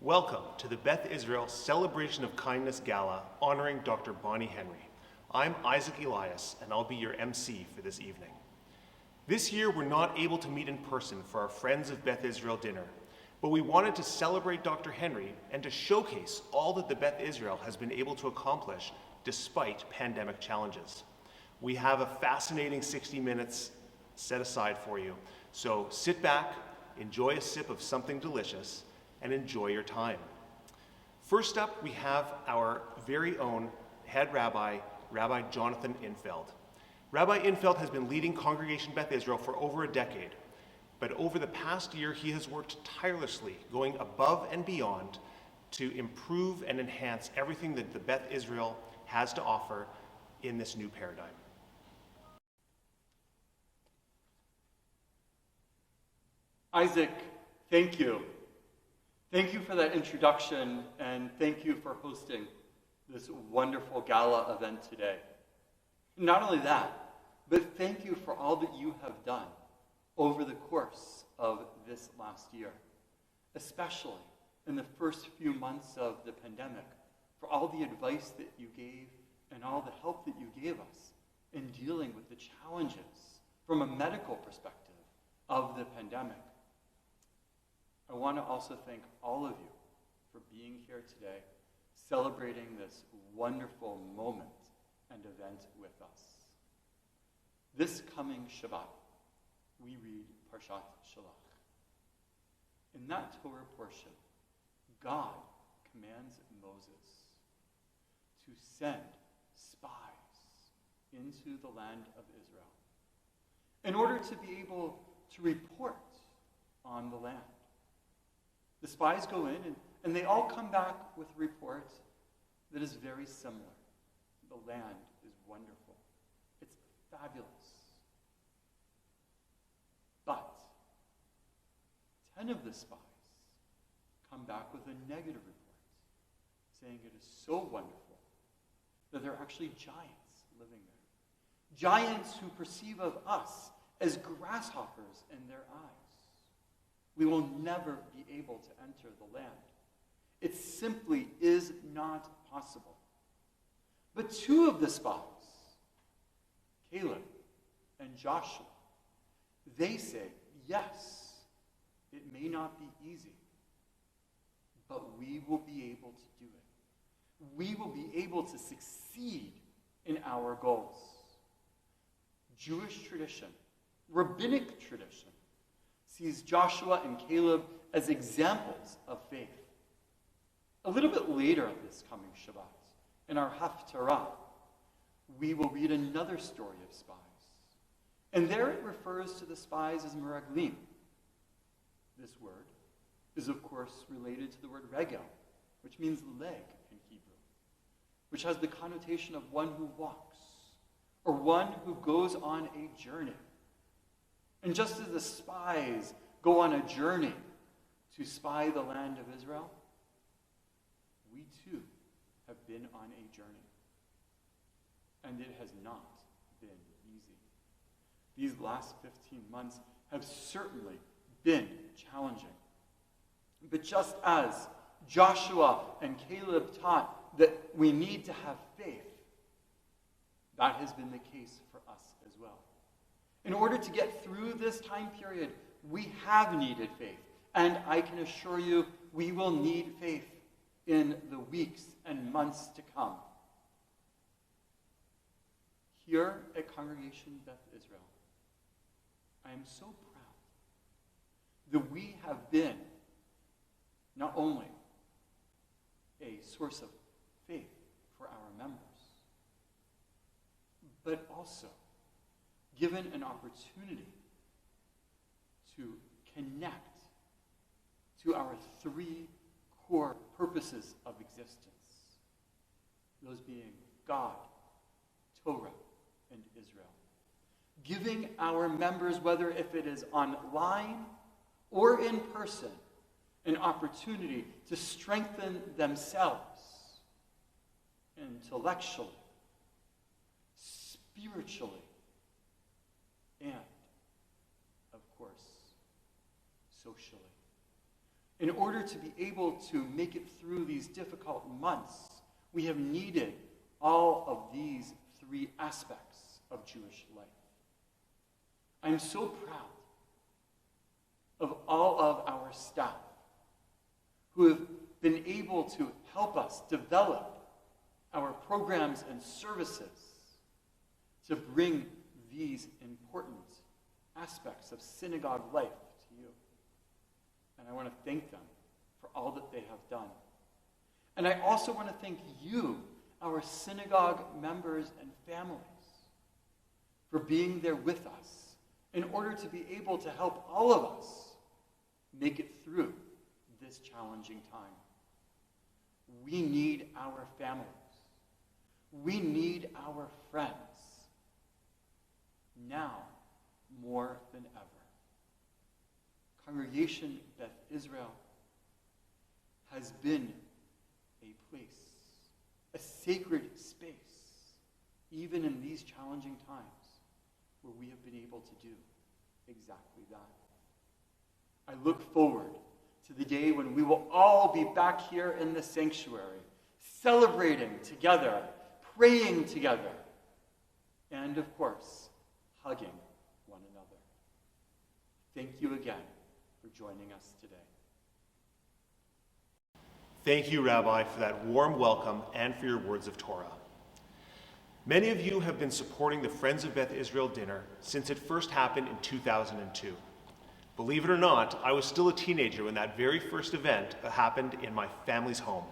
Welcome to the Beth Israel Celebration of Kindness Gala honoring Dr. Bonnie Henry. I'm Isaac Elias, and I'll be your MC for this evening. This year, we're not able to meet in person for our Friends of Beth Israel dinner, but we wanted to celebrate Dr. Henry and to showcase all that the Beth Israel has been able to accomplish despite pandemic challenges. We have a fascinating 60 minutes set aside for you, so sit back, enjoy a sip of something delicious, and enjoy your time. First up, we have our very own head rabbi, Rabbi Jonathan Infeld. Rabbi Infeld has been leading Congregation Beth Israel for over a decade, but over the past year, he has worked tirelessly, going above and beyond to improve and enhance everything that the Beth Israel has to offer in this new paradigm. Isaac, thank you. Thank you for that introduction, and thank you for hosting this wonderful gala event today. Not only that, but thank you for all that you have done over the course of this last year, especially in the first few months of the pandemic, for all the advice that you gave and all the help that you gave us in dealing with the challenges from a medical perspective of the pandemic. I want to also thank all of you for being here today, celebrating this wonderful moment and event with us. This coming Shabbat, we read Parshat Shalach. In that Torah portion, God commands Moses to send spies into the land of Israel in order to be able to report on the land. The spies go in, and they all come back with a report that is very similar. The land is wonderful. It's fabulous. But 10 of the spies come back with a negative report, saying it is so wonderful that there are actually giants living there. Giants who perceive of us as grasshoppers in their eyes. We will never be able to enter the land. It simply is not possible. But 2 of the spies, Caleb and Joshua, they say, yes, it may not be easy, but we will be able to do it. We will be able to succeed in our goals. Jewish tradition, rabbinic tradition, sees Joshua and Caleb as examples of faith. A little bit later this coming Shabbat, in our Haftarah, we will read another story of spies. And there it refers to the spies as meraglim. This word is, of course, related to the word regel, which means leg in Hebrew, which has the connotation of one who walks, or one who goes on a journey. And just as the spies go on a journey to spy the land of Israel, we too have been on a journey. And it has not been easy. These last 15 months have certainly been challenging. But just as Joshua and Caleb taught that we need to have faith, that has been the case for us as well. In order to get through this time period, we have needed faith. And I can assure you, we will need faith in the weeks and months to come. Here at Congregation Beth Israel, I am so proud that we have been not only a source of faith for our members, but also given an opportunity to connect to our 3 core purposes of existence, those being God, Torah, and Israel. Giving our members, whether if it is online or in person, an opportunity to strengthen themselves intellectually, spiritually, and, of course, socially. In order to be able to make it through these difficult months, we have needed all of these three aspects of Jewish life. I'm so proud of all of our staff who have been able to help us develop our programs and services to bring these important aspects of synagogue life to you. And I want to thank them for all that they have done. And I also want to thank you, our synagogue members and families, for being there with us in order to be able to help all of us make it through this challenging time. We need our families. We need our friends now more than ever. Congregation Beth Israel has been a place, a sacred space, even in these challenging times, where we have been able to do exactly that. I look forward to the day when we will all be back here in the sanctuary, celebrating together, praying together, and of course, hugging one another. Thank you again for joining us today. Thank you, Rabbi, for that warm welcome and for your words of Torah. Many of you have been supporting the Friends of Beth Israel dinner since it first happened in 2002. Believe it or not, I was still a teenager when that very first event happened in my family's home.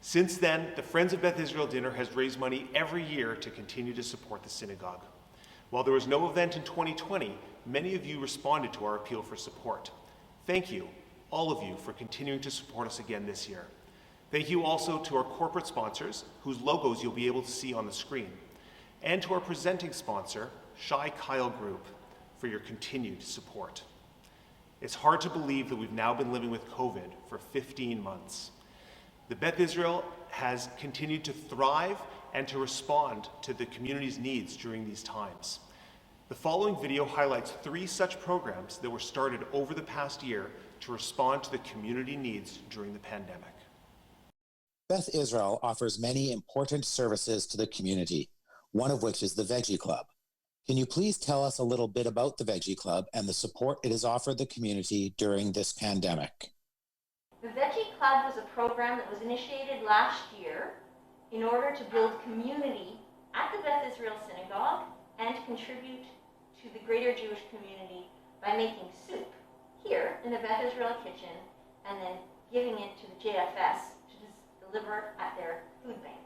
Since then, the Friends of Beth Israel dinner has raised money every year to continue to support the synagogue. While there was no event in 2020, many of you responded to our appeal for support. Thank you, all of you, for continuing to support us again this year. Thank you also to our corporate sponsors, whose logos you'll be able to see on the screen, and to our presenting sponsor, Shai Kyle Group, for your continued support. It's hard to believe that we've now been living with COVID for 15 months. The Beth Israel has continued to thrive and to respond to the community's needs during these times. The following video highlights 3 such programs that were started over the past year to respond to the community needs during the pandemic. Beth Israel offers many important services to the community, one of which is the Veggie Club. Can you please tell us a little bit about the Veggie Club and the support it has offered the community during this pandemic? The Veggie Club was a program that was initiated last year in order to build community at the Beth Israel Synagogue and to contribute to the greater Jewish community by making soup here in the Beth Israel kitchen and then giving it to the JFS to deliver at their food bank.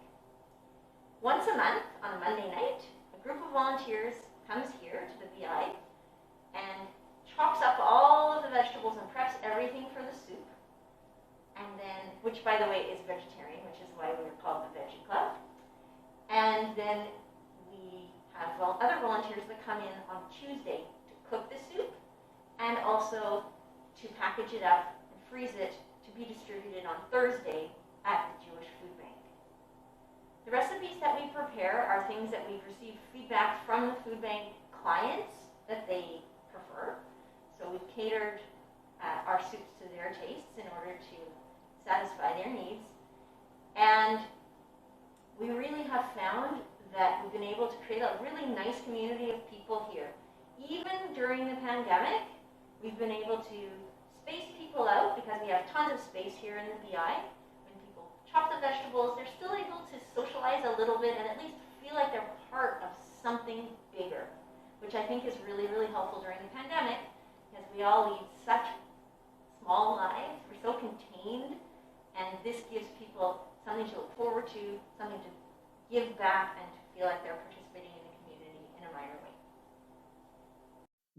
Once a month, on a Monday night, a group of volunteers comes here to the VI and chops up all of the vegetables and preps everything for the soup. And then, which by the way is vegetarian, which is why we're called the Veggie Club. And then we have other volunteers that come in on Tuesday to cook the soup and also to package it up and freeze it to be distributed on Thursday at the Jewish Food Bank. The recipes that we prepare are things that we've received feedback from the food bank clients that they prefer. So we've catered our soups to their tastes in order to satisfy their needs. And we really have found that we've been able to create a really nice community of people here. Even during the pandemic, we've been able to space people out because we have tons of space here in the BI. When people chop the vegetables, they're still able to socialize a little bit and at least feel like they're part of something bigger, which I think is really, really helpful during the pandemic because we all lead such small lives. We're so contained, and this gives people something to look forward to, something to give back, and to feel like they're participating in the community in a minor way.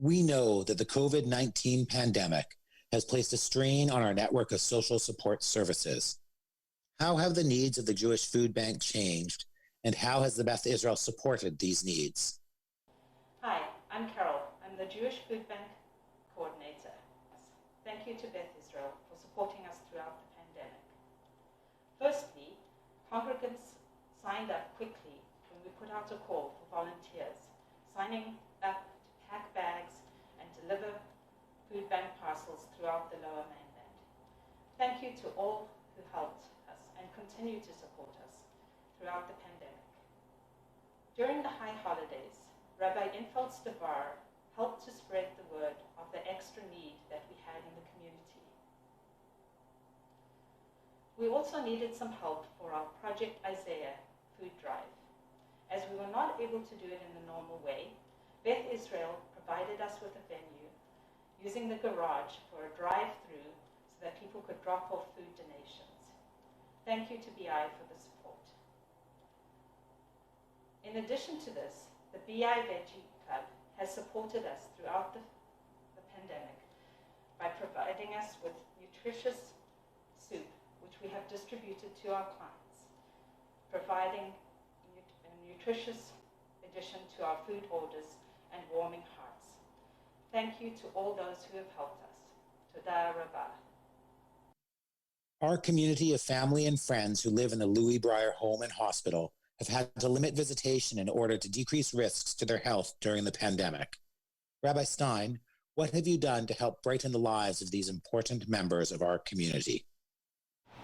We know that the COVID-19 pandemic has placed a strain on our network of social support services. How have the needs of the Jewish Food Bank changed, and how has the Beth Israel supported these needs? Hi, I'm Carol. I'm the Jewish Food Bank coordinator. Thank you to Beth Israel for supporting us throughout the pandemic. Firstly, congregants signed up quickly when we put out a call for volunteers, signing up to pack bags and deliver food bank parcels throughout the Lower Mainland. thank you to all who helped us and continue to support us throughout the pandemic. During the high holidays, Rabbi Infeld's Devar helped to spread the word of the extra need that we had in the community. We also needed some help for our Project Isaiah food drive. As we were not able to do it in the normal way, Beth Israel provided us with a venue using the garage for a drive-through so that people could drop off food donations. Thank you to BI for the support. In addition to this, the BI Veggie Club has supported us throughout the pandemic by providing us with nutritious soup, which we have distributed to our clients, providing a nutritious addition to our food orders and warming hearts. Thank you to all those who have helped us. Toda Rabah. Our community of family and friends who live in the Louis Breyer Home and Hospital have had to limit visitation in order to decrease risks to their health during the pandemic. Rabbi Stein, what have you done to help brighten the lives of these important members of our community?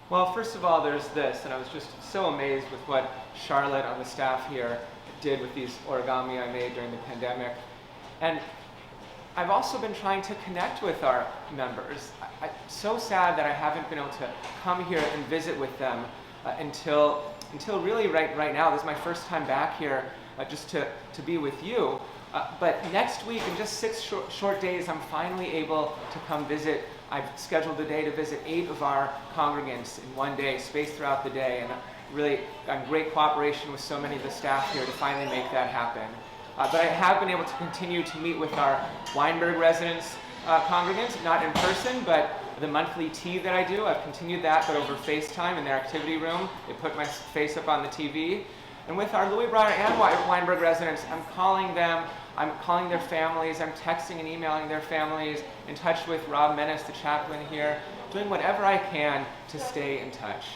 Well, first of all, there's this, and I was just so amazed with what Charlotte on the staff here did with these origami I made during the pandemic. And I've also been trying to connect with our members. I'm so sad that I haven't been able to come here and visit with them until really right now. This is my first time back here just to be with you. But next week, in just 6 short days, I'm finally able to come visit. I've scheduled a day to visit 8 of our congregants in one day, spaced throughout the day, and really I'm great cooperation with so many of the staff here to finally make that happen. But I have been able to continue to meet with our Weinberg residents congregants, not in person, but the monthly tea that I do. I've continued that, but over FaceTime in their activity room. They put my face up on the TV. And with our Louis Breyer and Weinberg residents, I'm calling them, I'm calling their families, I'm texting and emailing their families, in touch with Rob Menace, the chaplain here, doing whatever I can to stay in touch.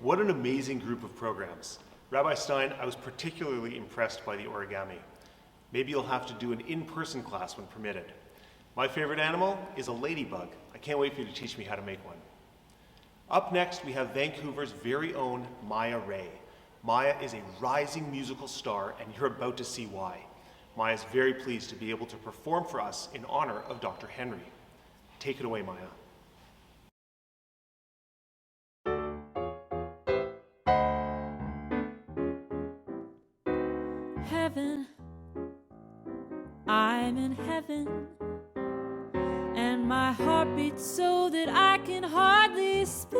What an amazing group of programs. Rabbi Stein, I was particularly impressed by the origami. Maybe you'll have to do an in-person class when permitted. My favorite animal is a ladybug. I can't wait for you to teach me how to make one. Up next, we have Vancouver's very own Maya Ray. Maya is a rising musical star, and you're about to see why. Maya is very pleased to be able to perform for us in honor of Dr. Henry. Take it away, Maya. Heaven, I'm in heaven, and my heart beats so that I can hardly speak,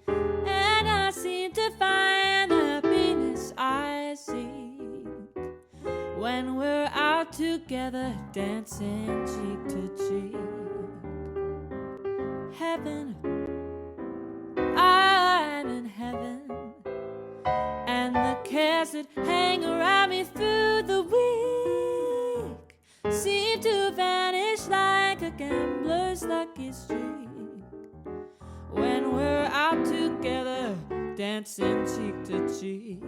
and I seem to find the happiness I seek when we're out together dancing cheek to cheek. Heaven, I'm in heaven, and the cares that hang around me through the week seem to vanish like a gambler's lucky streak when we're out together dancing cheek to cheek.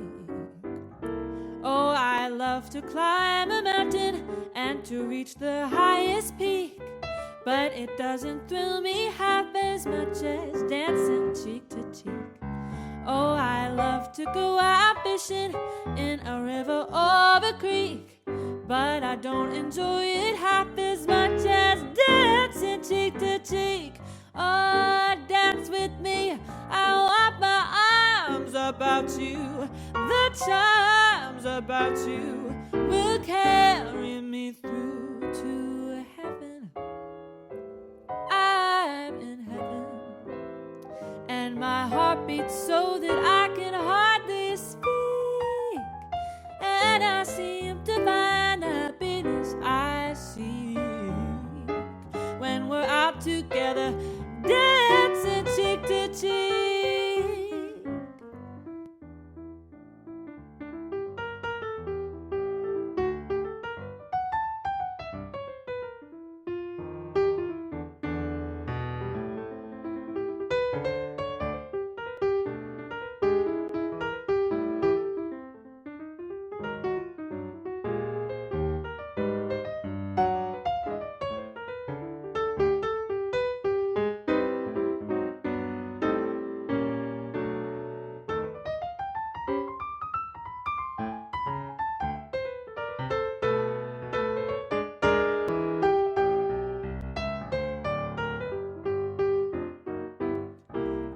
Oh, I love to climb a mountain and to reach the highest peak, but it doesn't thrill me half as much as dancing cheek to cheek. Oh, I love to go out fishing in a river or a creek, but I don't enjoy it half as much as dancing cheek to cheek. Oh, dance with me, I want my arms about you. The charms about you will carry me through to heaven. I'm in heaven, and and my heart beats so that I can hardly speak. And I seem to find happiness I seek when we're out together, dancing cheek to cheek.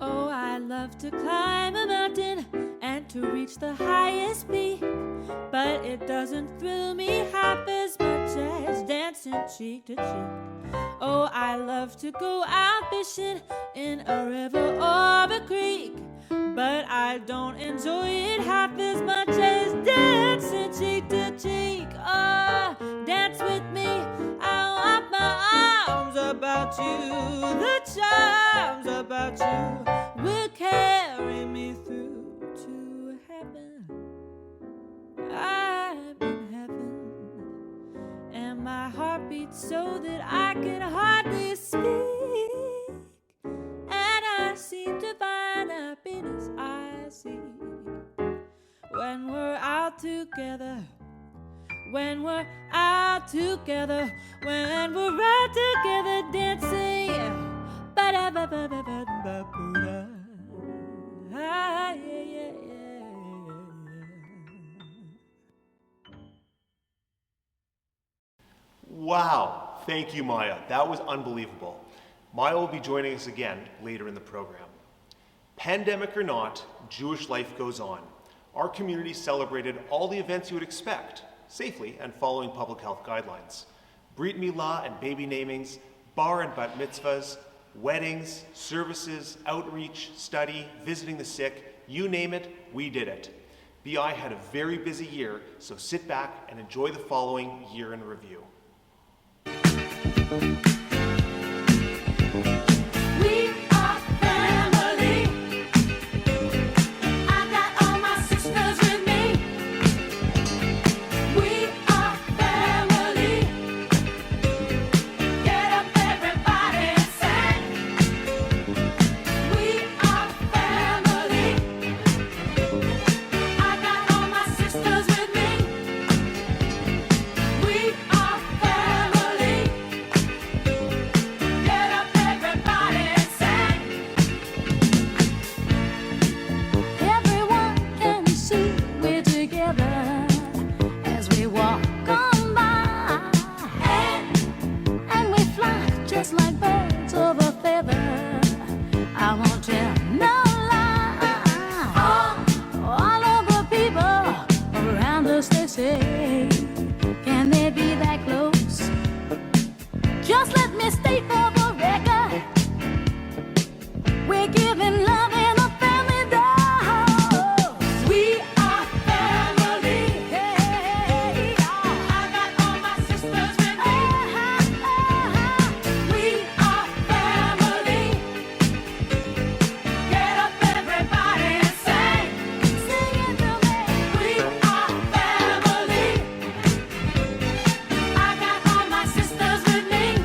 Oh, I love to climb a mountain and to reach the highest peak, but it doesn't thrill me half as much as dancing cheek to cheek. Oh, I love to go out fishing in a river or a creek, but I don't enjoy it half as much as dancing cheek to cheek. Oh, dance with me, I'll wrap my arms about you. The charms about you will carry me through to heaven. I'm in heaven, and my heart beats so that I can hardly speak. And I seem to find happiness I see when we're out together. When we're out together, when we're out together dancing. Ba-da-ba-ba-ba-ba-ba-ba-da. Ah, yeah, yeah, yeah. Wow, thank you, Maya. That was unbelievable. Maya will be joining us again later in the program. Pandemic or not, Jewish life goes on. Our community celebrated all the events you would expect, safely and following public health guidelines. Brit Milah and baby namings, bar and bat mitzvahs, weddings, services, outreach, study, visiting the sick, you name it, we did it. BI had a very busy year, so sit back and enjoy the following year in review. We are family. I got all my sisters with me. We are family. Get up, everybody, and sing. We are family. I got all my sisters with me. We are family. Get up, everybody, and sing. Everyone can see we're together as we walk on by, and we fly just like birds of a feather. I won't tell no lie. All of the people around us, they say, can they be that close? Just let me state for the record, we're giving love in a family dose. We are family. Hey, I got all my sisters with me. We are family. Get up, everybody, and sing. Sing it to me. We are family. I got all my sisters with me.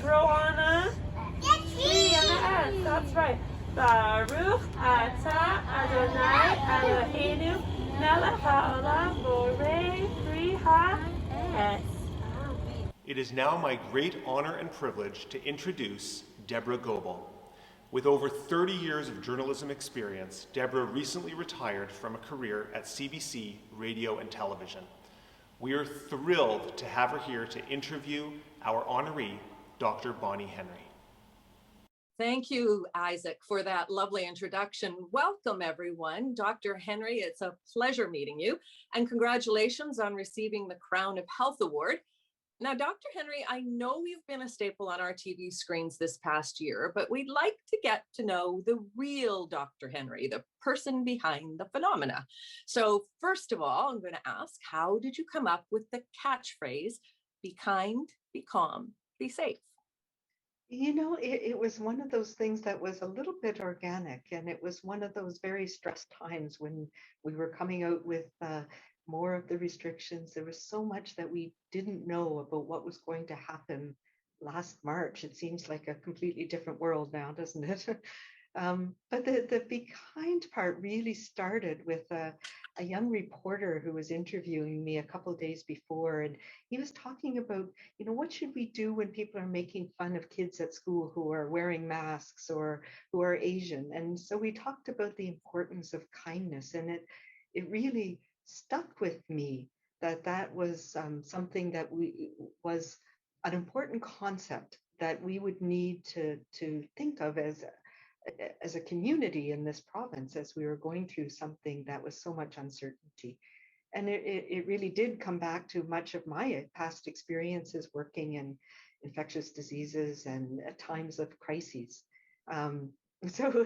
Israel honor. Three on the end. That's right. Baruch atah Adonai Eloheinu melech haolam borei pri ha'es. It is now my great honor and privilege to introduce Deborah Goebel. With over 30 years of journalism experience, Deborah recently retired from a career at CBC Radio and Television. We are thrilled to have her here to interview our honoree, Dr. Bonnie Henry. Thank you, Isaac, for that lovely introduction. Welcome, everyone. Dr. Henry, it's a pleasure meeting you, and congratulations on receiving the Crown of Health Award. Now, Dr. Henry, I know you've been a staple on our TV screens this past year, but we'd like to get to know the real Dr. Henry, the person behind the phenomena. So first of all, I'm going to ask, how did you come up with the catchphrase, be kind, be calm, be safe? You know, it was one of those things that was a little bit organic, and it was one of those very stressed times when we were coming out with more of the restrictions. There was so much that we didn't know about what was going to happen last March. It seems like a completely different world now, doesn't it? But the be kind part really started with a young reporter who was interviewing me a couple of days before, and he was talking about, you know, what should we do when people are making fun of kids at school who are wearing masks or who are Asian? And so we talked about the importance of kindness, and it really stuck with me that was something that was an important concept that we would need to think of as a community in this province as we were going through something that was so much uncertainty. And it really did come back to much of my past experiences working in infectious diseases and at times of crises. So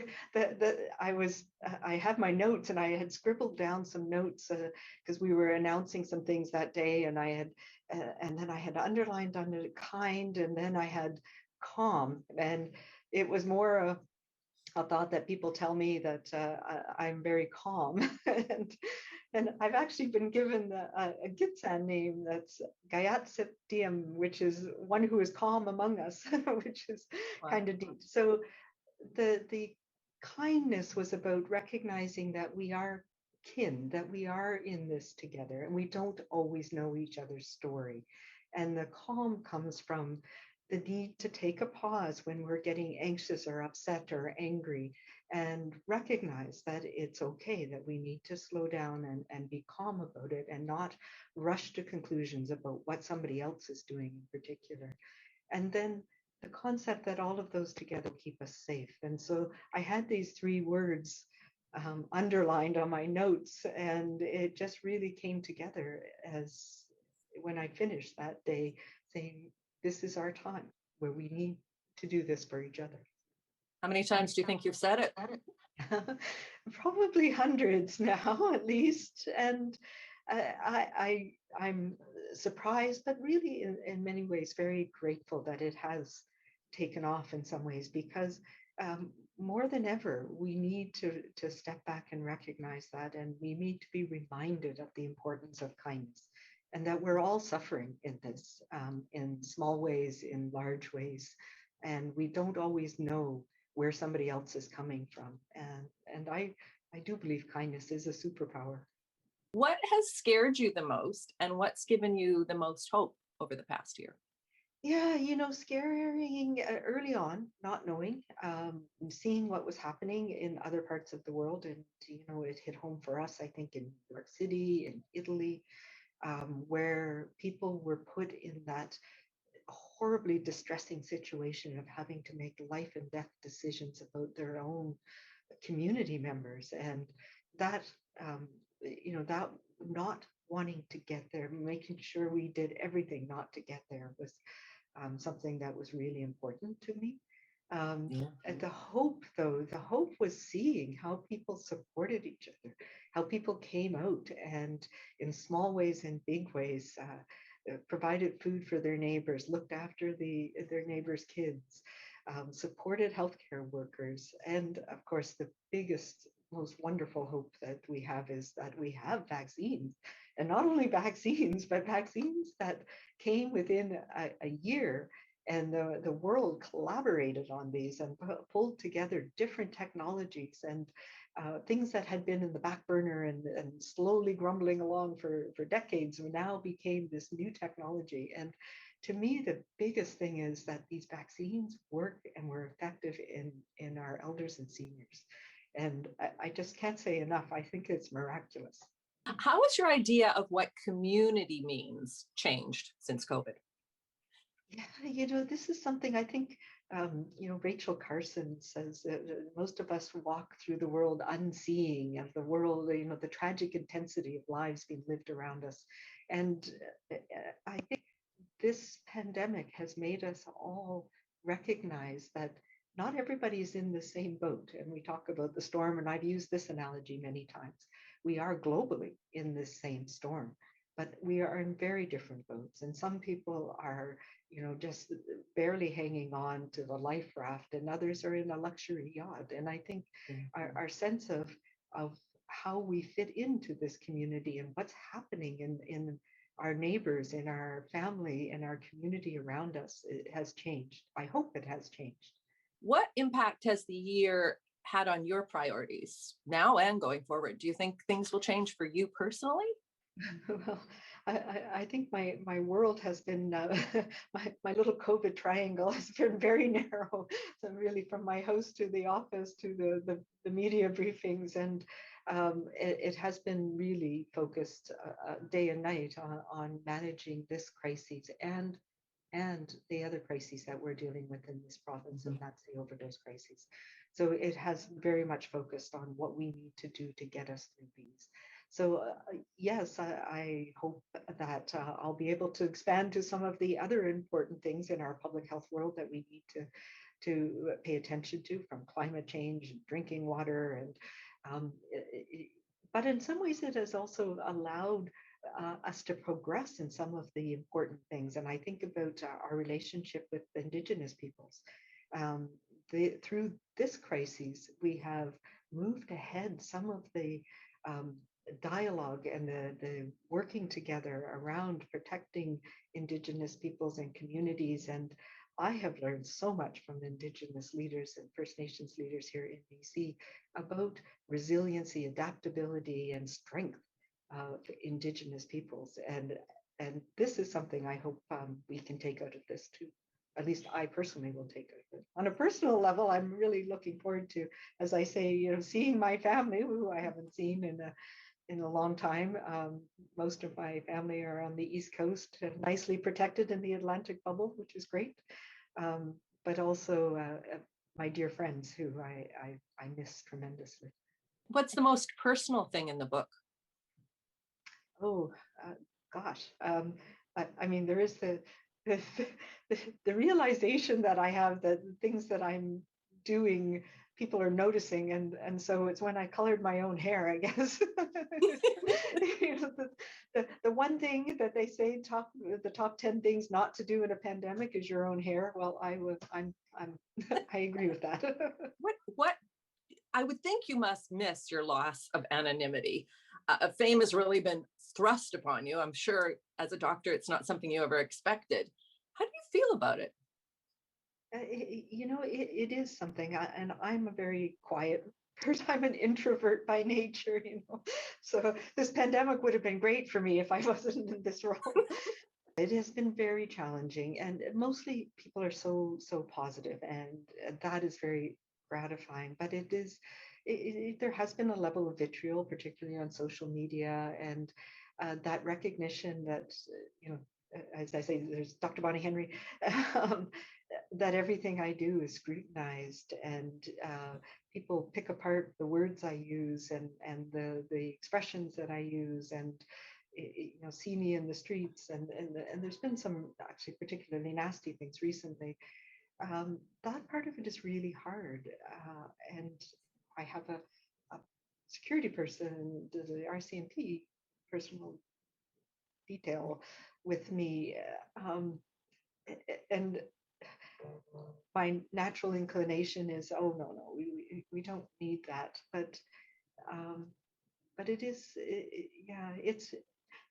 I have my notes, and I had scribbled down some notes because we were announcing some things that day, and and then I had underlined under kind, and then I had calm, and it was more a thought that people tell me that I'm very calm, and I've actually been given a Gitsan name that's Gayat Septium, which is one who is calm among us, which is kind of deep. So the kindness was about recognizing that we are kin, that we are in this together, and we don't always know each other's story. And the calm comes from the need to take a pause when we're getting anxious or upset or angry, and recognize that it's okay, that we need to slow down and be calm about it and not rush to conclusions about what somebody else is doing in particular. And then the concept that all of those together keep us safe. And so I had these three words underlined on my notes, and it just really came together as when I finished that day saying, this is our time where we need to do this for each other. How many times do you think you've said it? Probably hundreds now, at least. And I'm surprised, but really in many ways very grateful that it has taken off in some ways, because more than ever, we need to step back and recognize that, and we need to be reminded of the importance of kindness, and that we're all suffering in this, in small ways, in large ways, and we don't always know where somebody else is coming from. And I do believe kindness is a superpower. What has scared you the most, and what's given you the most hope over the past year? Yeah, you know, scaring early on, not knowing, seeing what was happening in other parts of the world. And, you know, it hit home for us, I think, in New York City, in Italy, where people were put in that horribly distressing situation of having to make life and death decisions about their own community members. And that, you know, that not wanting to get there, making sure we did everything not to get there was something that was really important to me. And the hope, though, the hope was seeing how people supported each other, how people came out and in small ways and big ways provided food for their neighbors, looked after their neighbors' kids, supported healthcare workers. And of course, the biggest, most wonderful hope that we have is that we have vaccines. And not only vaccines, but vaccines that came within a year And the world collaborated on these and pulled together different technologies and things that had been in the back burner and slowly grumbling along for decades now became this new technology. And to me, the biggest thing is that these vaccines work and were effective in our elders and seniors. And I just can't say enough. I think it's miraculous. How has your idea of what community means changed since COVID? Yeah, this is something I think, Rachel Carson says that most of us walk through the world unseeing of the world, the tragic intensity of lives being lived around us. And I think this pandemic has made us all recognize that not everybody is in the same boat. And we talk about the storm, and I've used this analogy many times. We are globally in this same storm, but we are in very different boats. And some people are, just barely hanging on to the life raft, and others are in a luxury yacht. And I think our sense of how we fit into this community and what's happening in our neighbors, in our family, in our community around us, it has changed. I hope it has changed. What impact has the year had on your priorities now and going forward? Do you think things will change for you personally? Well, I think my world has been, my little COVID triangle has been very narrow. So really from my house to the office to the media briefings, and it has been really focused day and night on managing this crisis and the other crises that we're dealing with in this province, and that's the overdose crisis. So it has very much focused on what we need to do to get us through these. So yes, I hope that I'll be able to expand to some of the other important things in our public health world that we need to pay attention to, from climate change, drinking water, and but in some ways it has also allowed us to progress in some of the important things. And I think about our relationship with Indigenous peoples. Through this crisis, we have moved ahead some of the dialogue and the working together around protecting Indigenous peoples and communities. And I have learned so much from Indigenous leaders and First Nations leaders here in BC about resiliency, adaptability, and strength of Indigenous peoples. And this is something I hope we can take out of this too. At least I personally will take out of it. On a personal level, I'm really looking forward to, as I say, seeing my family, who I haven't seen in a long time. Most of my family are on the East Coast, nicely protected in the Atlantic bubble, which is great. But also my dear friends who I miss tremendously. What's the most personal thing in the book? Oh, gosh. I mean, there is the realization that I have that the things that I'm doing, people are noticing, and so it's when I colored my own hair, I guess. The one thing that they say the top 10 things not to do in a pandemic is your own hair. Well, I agree with that. What I would think you must miss your loss of anonymity. Fame has really been thrust upon you. I'm sure as a doctor, it's not something you ever expected. How do you feel about it? It is something, and I'm a very quiet person. I'm an introvert by nature, So this pandemic would have been great for me if I wasn't in this role. It has been very challenging, and mostly people are so positive, and that is very gratifying. But there has been a level of vitriol, particularly on social media, and that recognition that as I say, there's Dr. Bonnie Henry, that everything I do is scrutinized, and people pick apart the words I use and the expressions that I use, and see me in the streets, and there's been some actually particularly nasty things recently. That part of it is really hard, and I have a security person, the RCMP personal detail with me, and my natural inclination is, oh no, we don't need that, but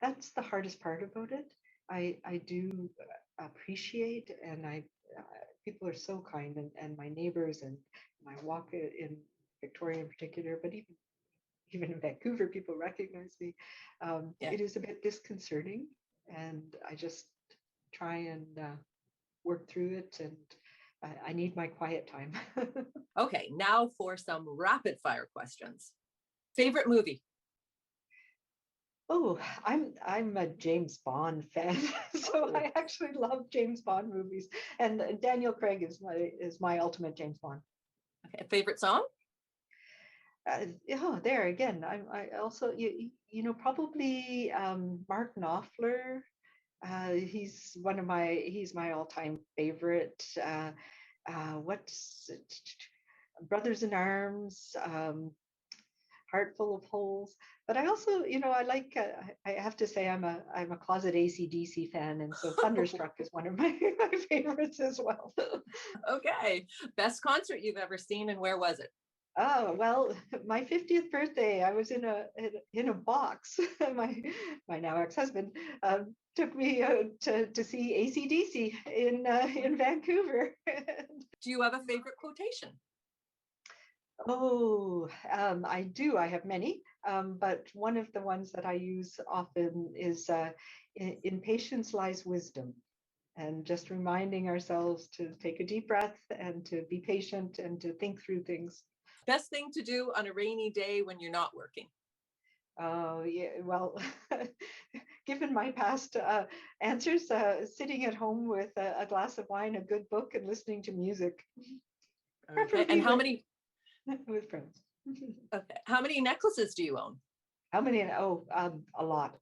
that's the hardest part about it. I do appreciate, and I people are so kind, and my neighbors and my walk in Victoria in particular, but even in Vancouver, people recognize me. Yeah. It is a bit disconcerting, and I just try and work through it, and I need my quiet time. Okay, now for some rapid fire questions. Favorite movie? Oh, I'm a James Bond fan, so I actually love James Bond movies, and Daniel Craig is my ultimate James Bond. Okay, favorite song? Yeah, there again. I also probably Mark Knopfler. He's my all-time favorite. What's it? Brothers in Arms, Heart Full of Holes. But I also, I like. I have to say, I'm a closet AC/DC fan, and so Thunderstruck is one of my favorites as well. Okay, best concert you've ever seen, and where was it? Oh, well, my 50th birthday, I was in a box. My now ex-husband took me to see AC/DC in Vancouver. Do you have a favorite quotation? Oh, I do. I have many, but one of the ones that I use often is in patience lies wisdom, and just reminding ourselves to take a deep breath and to be patient and to think through things. Best thing to do on a rainy day when you're not working? Oh, yeah. Well, given my past answers, sitting at home with a glass of wine, a good book, and listening to music, Okay, and preferably how many? with friends. Okay, how many necklaces do you own? How many? Oh, a lot.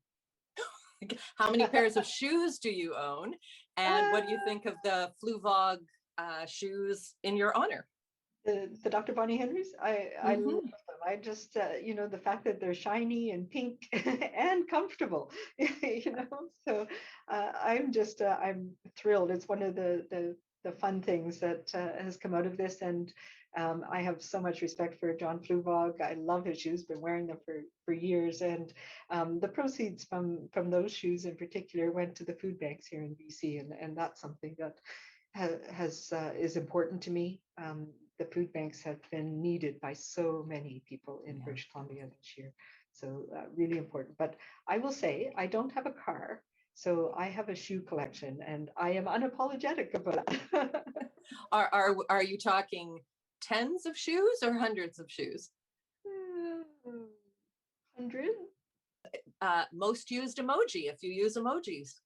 How many pairs of shoes do you own? And what do you think of the Fluvog shoes in your honor? The Dr. Bonnie Henrys, I love Mhm. them. I just, the fact that they're shiny and pink and comfortable, So I'm thrilled. It's one of the fun things that has come out of this, and I have so much respect for John Fluvog. I love his shoes. Been wearing them for years, and the proceeds from those shoes in particular went to the food banks here in BC, and that's something that is important to me. The food banks have been needed by so many people in British Columbia this year, so really important. But I will say I don't have a car, so I have a shoe collection, and I am unapologetic about that. Are you talking tens of shoes or hundreds of shoes? 100. Most used emoji, if you use emojis.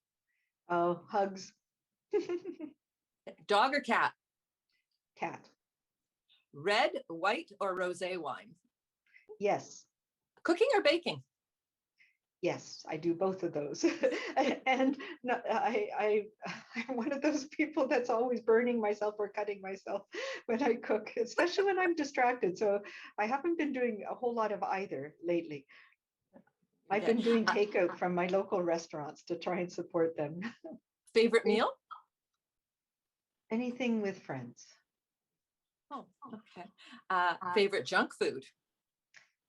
Oh, hugs. Dog or cat? Cat. Red, white, or rosé wine? Yes. Cooking or baking? Yes, I do both of those. And no, I'm one of those people that's always burning myself or cutting myself when I cook, especially when I'm distracted. So I haven't been doing a whole lot of either lately. I've Okay. been doing takeout from my local restaurants to try and support them. Favorite meal? Anything with friends. Oh, okay. Favorite junk food?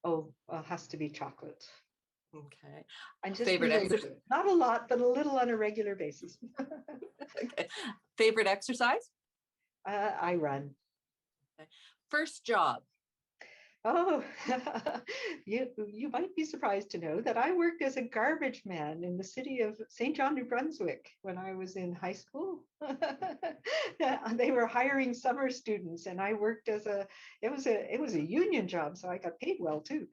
Oh, has to be chocolate. Okay. And just Favorite really, exercise? not a lot, but a little on a regular basis. Okay. Favorite exercise? I run. First job? Oh, you might be surprised to know that I worked as a garbage man in the city of St. John, New Brunswick when I was in high school. They were hiring summer students, and I worked it was a union job, so I got paid well too,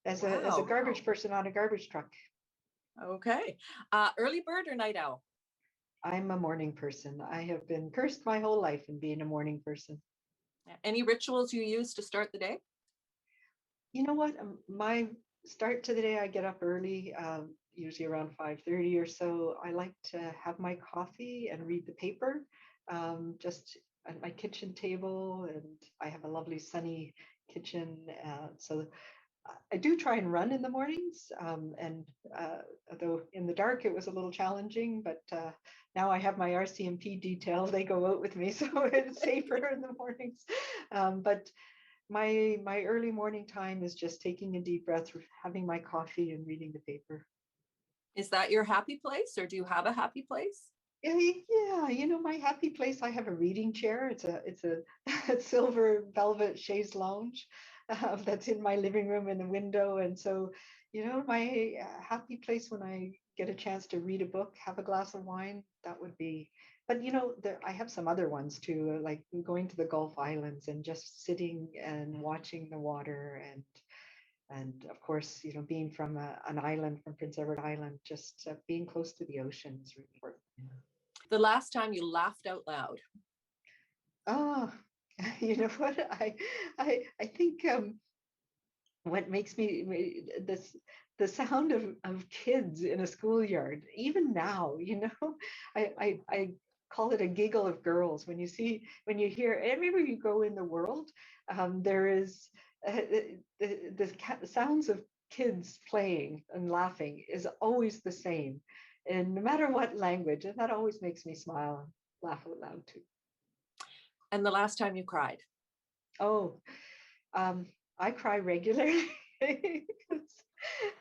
as a garbage person on a garbage truck. Okay. Early bird or night owl? I'm a morning person. I have been cursed my whole life in being a morning person. Any rituals you use to start the day? You know what? My start to the day, I get up early, usually around 5:30 or so. I like to have my coffee and read the paper, just at my kitchen table, and I have a lovely sunny kitchen. So I do try and run in the mornings, and although in the dark it was a little challenging, but now I have my RCMP detail. They go out with me, so it's safer in the mornings. But my early morning time is just taking a deep breath, having my coffee, and reading the paper. Is that your happy place, or do you have a happy place? Yeah, my happy place. I have a reading chair. It's a silver velvet chaise lounge that's in my living room in the window, and so my happy place when I get a chance to read a book, have a glass of wine. That would be. But I have some other ones too, like going to the Gulf Islands and just sitting and watching the water, and of course, being from an island, from Prince Edward Island, just being close to the ocean is really important. The last time you laughed out loud? Oh, you know what? I think what makes this the sound of kids in a schoolyard, even now, I call it a giggle of girls. When you hear, everywhere you go in the world, there is the sounds of kids playing and laughing is always the same, and no matter what language, and that always makes me smile and laugh out loud too. And the last time you cried? Oh, I cry regularly because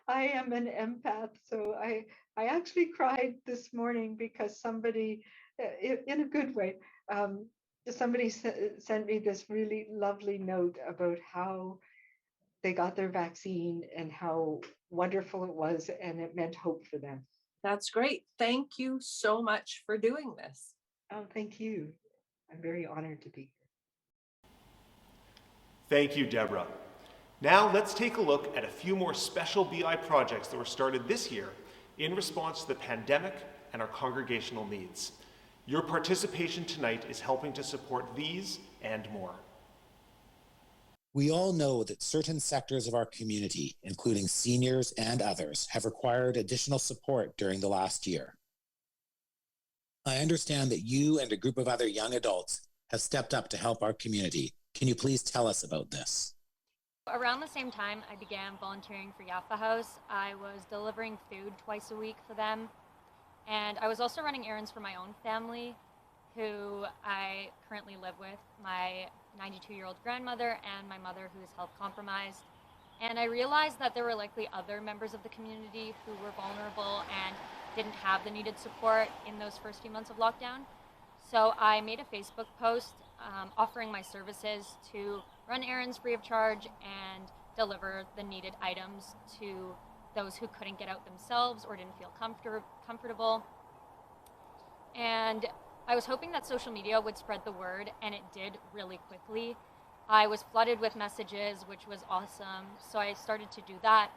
I am an empath. So I actually cried this morning because somebody, in a good way, somebody sent me this really lovely note about how they got their vaccine and how wonderful it was, and it meant hope for them. That's great. Thank you so much for doing this. Oh, thank you. I'm very honored to be here. Thank you, Deborah. Now let's take a look at a few more special BI projects that were started this year in response to the pandemic and our congregational needs. Your participation tonight is helping to support these and more. We all know that certain sectors of our community, including seniors and others, have required additional support during the last year. I understand that you and a group of other young adults have stepped up to help our community. Can you please tell us about this? Around the same time I began volunteering for Yaffa House, I was delivering food twice a week for them. And I was also running errands for my own family, who I currently live with, my 92-year-old grandmother and my mother, who is health compromised. And I realized that there were likely other members of the community who were vulnerable and didn't have the needed support in those first few months of lockdown. So I made a Facebook post offering my services to run errands free of charge and deliver the needed items to those who couldn't get out themselves or didn't feel comfortable. And I was hoping that social media would spread the word, and it did really quickly. I was flooded with messages, which was awesome. So I started to do that.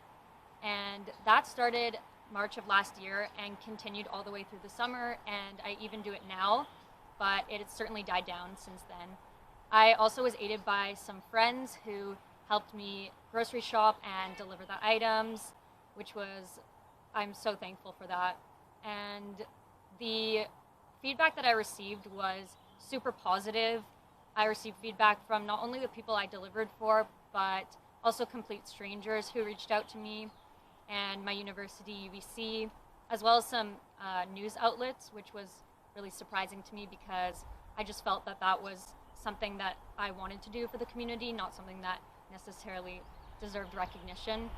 And that started March of last year and continued all the way through the summer. And I even do it now, but it has certainly died down since then. I also was aided by some friends who helped me grocery shop and deliver the items, I'm so thankful for that. And the feedback that I received was super positive. I received feedback from not only the people I delivered for, but also complete strangers who reached out to me, and my university, UBC, as well as some news outlets, which was really surprising to me because I just felt that that was something that I wanted to do for the community, not something that necessarily deserved recognition.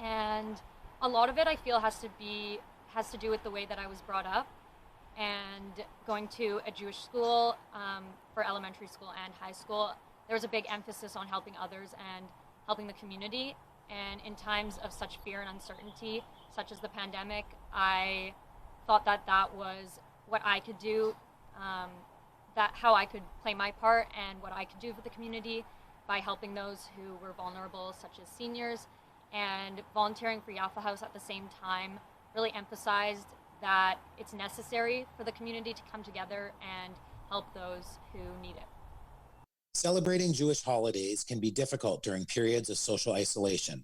And a lot of it I feel has to do with the way that I was brought up, and going to a Jewish school for elementary school and high school. There was a big emphasis on helping others and helping the community. And in times of such fear and uncertainty, such as the pandemic, I thought that that was what I could do, how I could play my part and what I could do for the community by helping those who were vulnerable, such as seniors. And volunteering for Yaffa House at the same time really emphasized that it's necessary for the community to come together and help those who need it. Celebrating Jewish holidays can be difficult during periods of social isolation.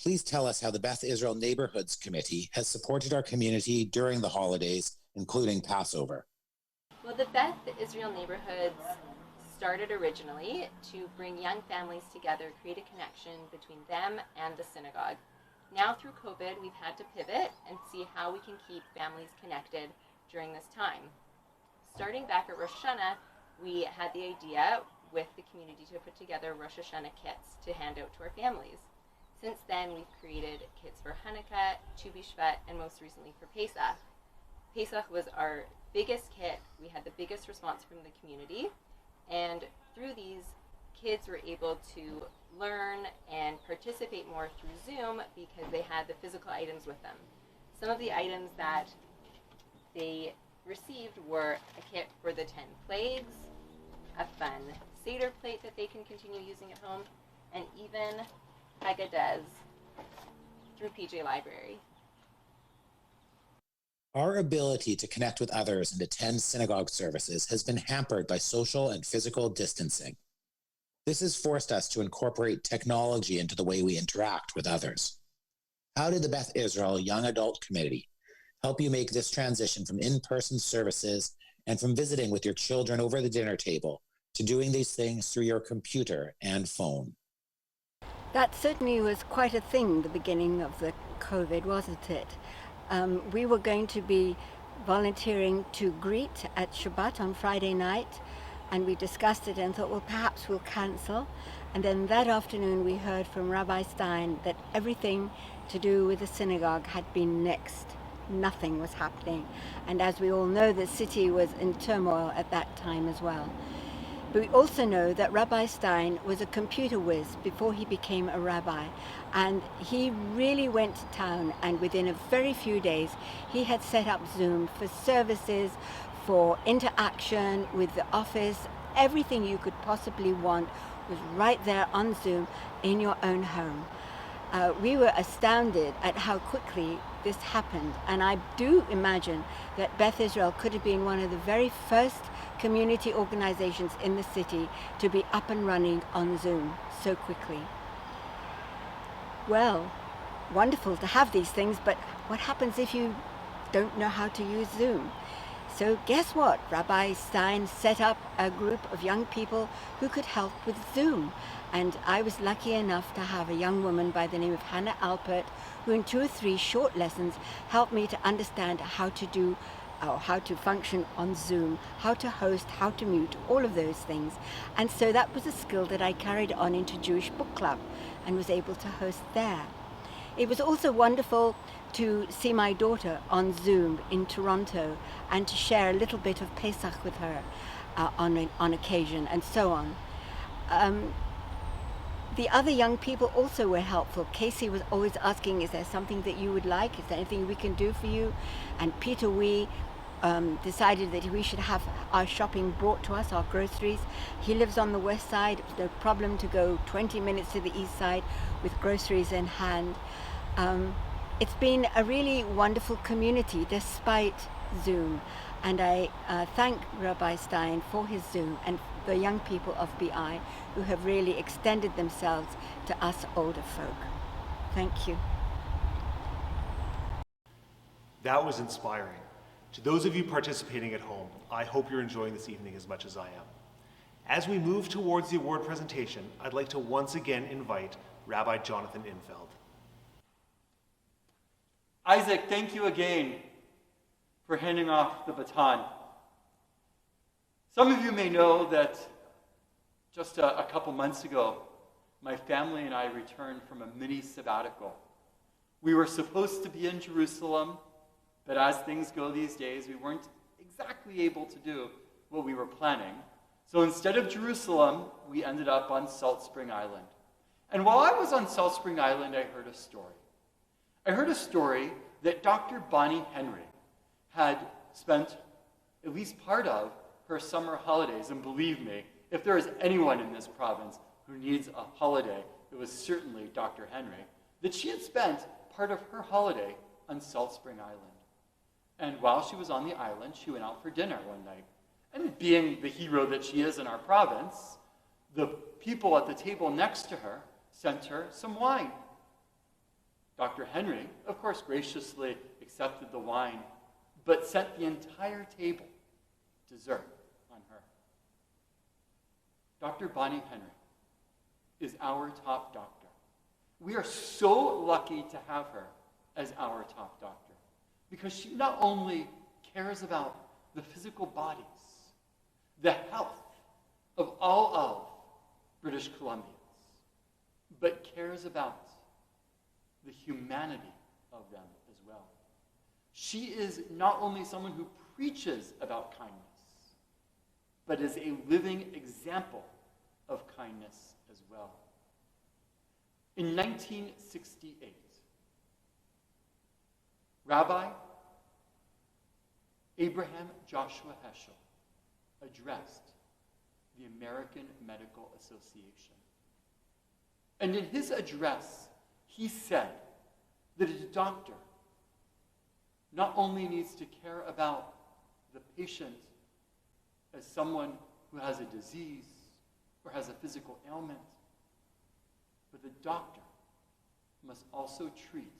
Please tell us how the Beth Israel Neighborhoods Committee has supported our community during the holidays, including Passover. Well, the Beth Israel Neighborhoods started originally to bring young families together, create a connection between them and the synagogue. Now through COVID, we've had to pivot and see how we can keep families connected during this time. Starting back at Rosh Hashanah, we had the idea with the community to put together Rosh Hashanah kits to hand out to our families. Since then, we've created kits for Hanukkah, Tu B'Shvat, and most recently for Pesach. Pesach was our biggest kit, we had the biggest response from the community, and through these, kids were able to learn and participate more through Zoom because they had the physical items with them. Some of the items that they received were a kit for the 10 plagues, a fun Seder plate that they can continue using at home, and even Haggadahs through PJ Library. Our ability to connect with others and attend synagogue services has been hampered by social and physical distancing. This has forced us to incorporate technology into the way we interact with others. How did the Beth Israel Young Adult Committee help you make this transition from in-person services and from visiting with your children over the dinner table to doing these things through your computer and phone? That certainly was quite a thing, the beginning of the COVID, wasn't it? We were going to be volunteering to greet at Shabbat on Friday night, and we discussed it and thought, well, perhaps we'll cancel. And then that afternoon we heard from Rabbi Stein that everything to do with the synagogue had been nixed. Nothing was happening. And as we all know, the city was in turmoil at that time as well. But we also know that Rabbi Stein was a computer whiz before he became a rabbi, and he really went to town, and within a very few days he had set up Zoom for services, for interaction with the office. Everything you could possibly want was right there on Zoom in your own home. We were astounded at how quickly this happened, and I do imagine that Beth Israel could have been one of the very first community organizations in the city to be up and running on Zoom so quickly. Well, wonderful to have these things, but what happens if you don't know how to use Zoom? So guess what? Rabbi Stein set up a group of young people who could help with Zoom. And I was lucky enough to have a young woman by the name of Hannah Alpert, who in 2 or 3 short lessons helped me to understand how to do or how to function on Zoom, how to host, how to mute, all of those things. And so that was a skill that I carried on into Jewish Book Club and was able to host there. It was also wonderful to see my daughter on Zoom in Toronto and to share a little bit of Pesach with her on occasion, and so on. The other young people also were helpful. Casey was always asking, is there something that you would like? Is there anything we can do for you? And Peter Wee decided that we should have our shopping brought to us, our groceries. He lives on the west side. It was no problem to go 20 minutes to the east side with groceries in hand. It's been a really wonderful community despite Zoom. And I thank Rabbi Stein for his Zoom and the young people of BI who have really extended themselves to us older folk. Thank you. That was inspiring. To those of you participating at home, I hope you're enjoying this evening as much as I am. As we move towards the award presentation, I'd like to once again invite Rabbi Jonathan Infeld. Isaac, thank you again for handing off the baton. Some of you may know that just a couple months ago, my family and I returned from a mini sabbatical. We were supposed to be in Jerusalem, but as things go these days, we weren't exactly able to do what we were planning. So instead of Jerusalem, we ended up on Salt Spring Island. And while I was on Salt Spring Island, I heard a story. I heard a story that Dr. Bonnie Henry had spent at least part of her summer holidays. And believe me, if there is anyone in this province who needs a holiday, it was certainly Dr. Henry, that she had spent part of her holiday on Salt Spring Island. And while she was on the island, she went out for dinner one night. And being the hero that she is in our province, the people at the table next to her sent her some wine. Dr. Henry, of course, graciously accepted the wine, but sent the entire table dessert on her. Dr. Bonnie Henry is our top doctor. We are so lucky to have her as our top doctor because she not only cares about the physical bodies, the health of all of British Columbians, but cares about the humanity of them as well. She is not only someone who preaches about kindness, but is a living example of kindness as well. In 1968, Rabbi Abraham Joshua Heschel addressed the American Medical Association. And in his address, he said that a doctor not only needs to care about the patient as someone who has a disease or has a physical ailment, but the doctor must also treat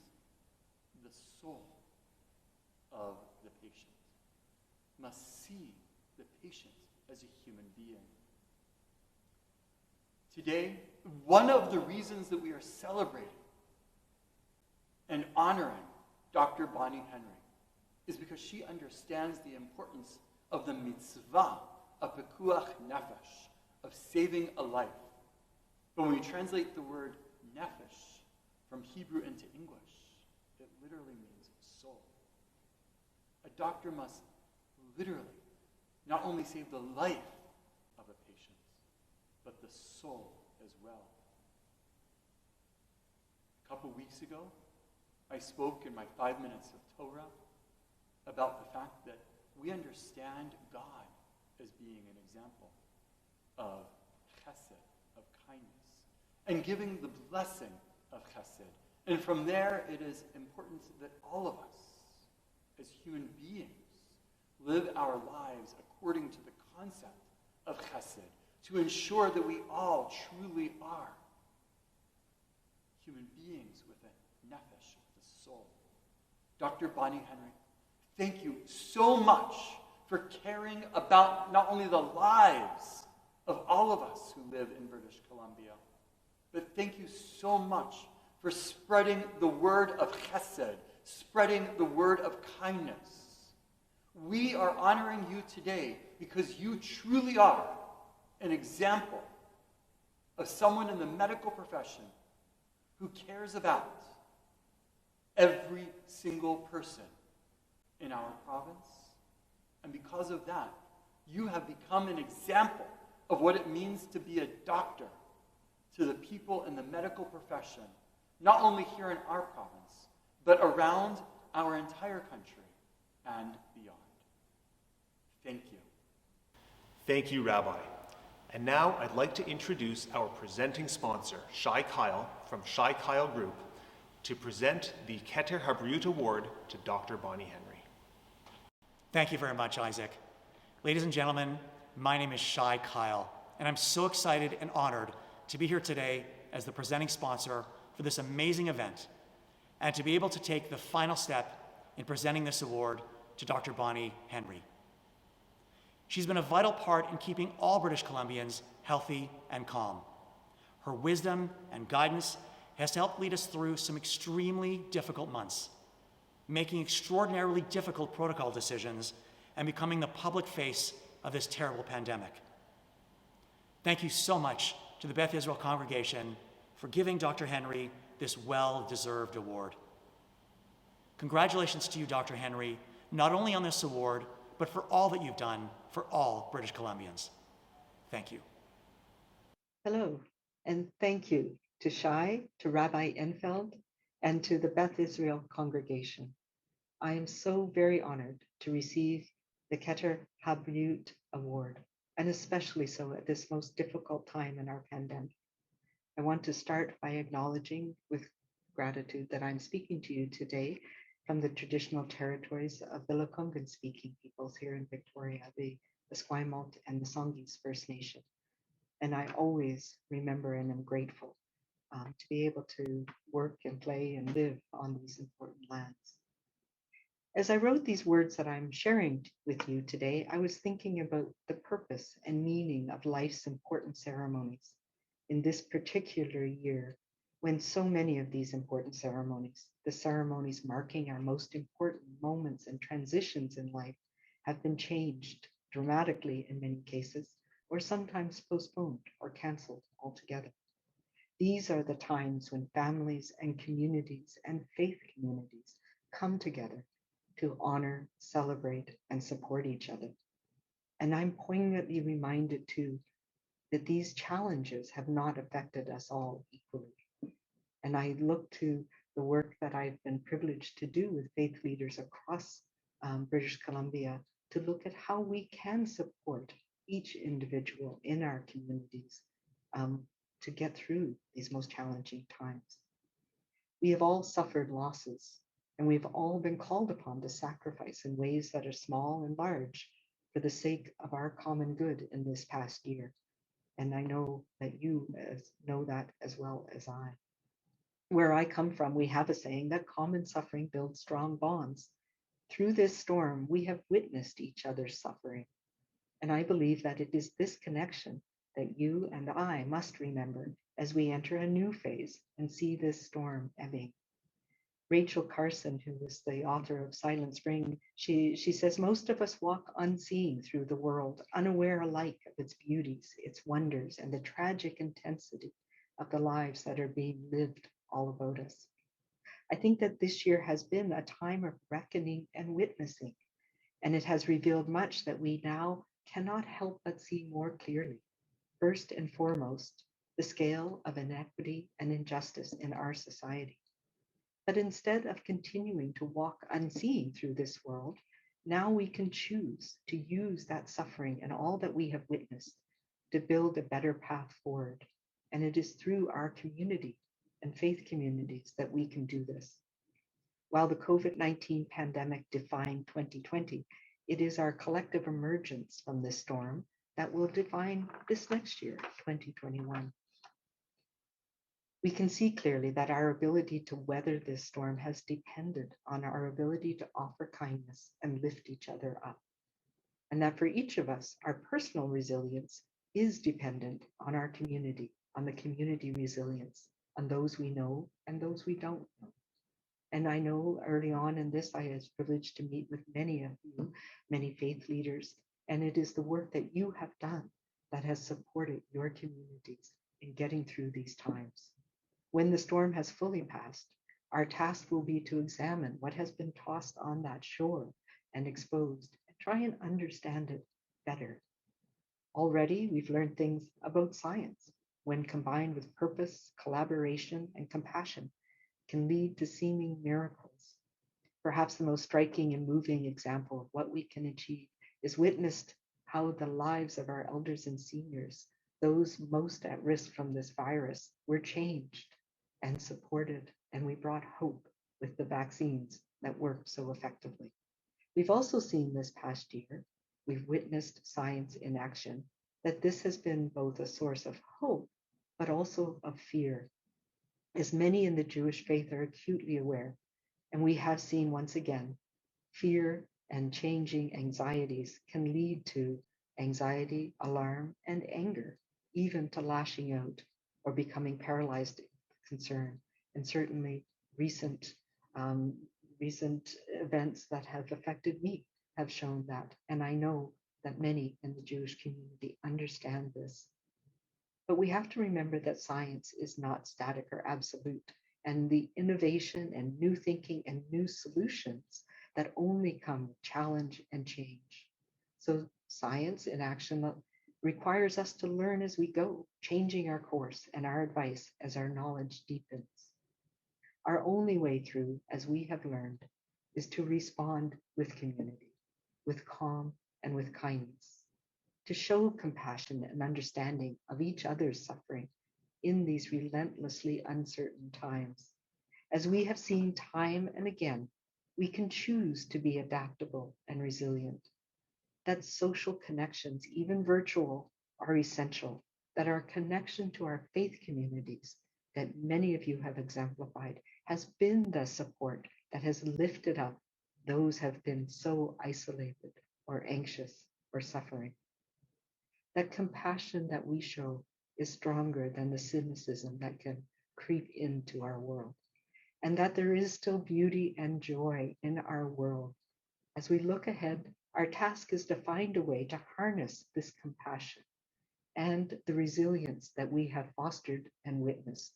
the soul of the patient, must see the patient as a human being. Today, one of the reasons that we are celebrating and honoring Dr. Bonnie Henry is because she understands the importance of the mitzvah of pekuach nefesh, of saving a life. But when we translate the word nefesh from Hebrew into English, it literally means soul. A doctor must literally not only save the life of a patient, but the soul as well. A couple weeks ago, I spoke in my 5 minutes of Torah about the fact that we understand God as being an example of chesed, of kindness, and giving the blessing of chesed. And from there, it is important that all of us, as human beings, live our lives according to the concept of chesed, to ensure that we all truly are human beings with a nefesh, with a soul. Dr. Bonnie Henry, thank you so much for caring about not only the lives of all of us who live in British Columbia, but thank you so much for spreading the word of chesed, spreading the word of kindness. We are honoring you today because you truly are an example of someone in the medical profession who cares about every single person in our province. And because of that, you have become an example of what it means to be a doctor to the people in the medical profession, not only here in our province, but around our entire country and beyond. Thank you. Thank you, Rabbi. And now I'd like to introduce our presenting sponsor, Shai Kyle from Shai Kyle Group, to present the Keter Habriut Award to Dr. Bonnie Henry. Thank you very much, Isaac. Ladies and gentlemen, my name is Shai Kyle, and I'm so excited and honored to be here today as the presenting sponsor for this amazing event, and to be able to take the final step in presenting this award to Dr. Bonnie Henry. She's been a vital part in keeping all British Columbians healthy and calm. Her wisdom and guidance has helped lead us through some extremely difficult months, making extraordinarily difficult protocol decisions and becoming the public face of this terrible pandemic. Thank you so much to the Beth Israel congregation for giving Dr. Henry this well-deserved award. Congratulations to you, Dr. Henry, not only on this award, but for all that you've done for all British Columbians. Thank you. Hello, and thank you to Shai, to Rabbi Enfeld, and to the Beth Israel congregation. I am so very honored to receive the Keter Habriut Award, and especially so at this most difficult time in our pandemic. I want to start by acknowledging with gratitude that I'm speaking to you today from the traditional territories of the Lekwungen-speaking peoples here in Victoria, the Esquimalt and the Songhees First Nation. And I always remember and am grateful to be able to work and play and live on these important lands. As I wrote these words that I'm sharing with you today, I was thinking about the purpose and meaning of life's important ceremonies in this particular year, when so many of these important ceremonies, the ceremonies marking our most important moments and transitions in life, have been changed dramatically in many cases, or sometimes postponed or canceled altogether. These are the times when families and communities and faith communities come together to honor, celebrate, and support each other. And I'm poignantly reminded too that these challenges have not affected us all equally. And I look to the work that I've been privileged to do with faith leaders across British Columbia to look at how we can support each individual in our communities um, to get through these most challenging times. We have all suffered losses, and we've all been called upon to sacrifice in ways that are small and large for the sake of our common good in this past year. And I know that you know that as well as I. Where I come from, we have a saying that common suffering builds strong bonds. Through this storm, we have witnessed each other's suffering. And I believe that it is this connection that you and I must remember as we enter a new phase and see this storm ebbing. Rachel Carson, who was the author of Silent Spring, she says most of us walk unseeing through the world, unaware alike of its beauties, its wonders, and the tragic intensity of the lives that are being lived all about us. I think that this year has been a time of reckoning and witnessing, and it has revealed much that we now cannot help but see more clearly. First and foremost, the scale of inequity and injustice in our society. But instead of continuing to walk unseeing through this world, now we can choose to use that suffering and all that we have witnessed to build a better path forward. And it is through our community and faith communities that we can do this. While the COVID-19 pandemic defined 2020, it is our collective emergence from this storm that will define this next year, 2021. We can see clearly that our ability to weather this storm has depended on our ability to offer kindness and lift each other up. And that for each of us, our personal resilience is dependent on our community, on the community resilience, on those we know and those we don't know. And I know early on in this, I was privileged to meet with many of you, many faith leaders, and it is the work that you have done that has supported your communities in getting through these times. When the storm has fully passed, our task will be to examine what has been tossed on that shore and exposed, and try and understand it better. Already, we've learned things about science. When combined with purpose, collaboration, and compassion, can lead to seeming miracles. Perhaps the most striking and moving example of what we can achieve is witnessed how the lives of our elders and seniors, those most at risk from this virus, were changed and supported, and we brought hope with the vaccines that work so effectively. We've also seen this past year, we've witnessed science in action, that this has been both a source of hope, but also of fear, as many in the Jewish faith are acutely aware. And we have seen once again, fear and changing anxieties can lead to anxiety, alarm, and anger, even to lashing out or becoming paralyzed in concern. And certainly recent events that have affected me have shown that. And I know that many in the Jewish community understand this. But we have to remember that science is not static or absolute, and the innovation and new thinking and new solutions that only come with challenge and change. So science in action requires us to learn as we go, changing our course and our advice as our knowledge deepens. Our only way through, as we have learned, is to respond with community, with calm and with kindness, to show compassion and understanding of each other's suffering in these relentlessly uncertain times. As we have seen time and again, we can choose to be adaptable and resilient. That social connections, even virtual, are essential, that our connection to our faith communities, that many of you have exemplified, has been the support that has lifted up those who have been so isolated or anxious or suffering. That compassion that we show is stronger than the cynicism that can creep into our world, and that there is still beauty and joy in our world. As we look ahead, our task is to find a way to harness this compassion and the resilience that we have fostered and witnessed,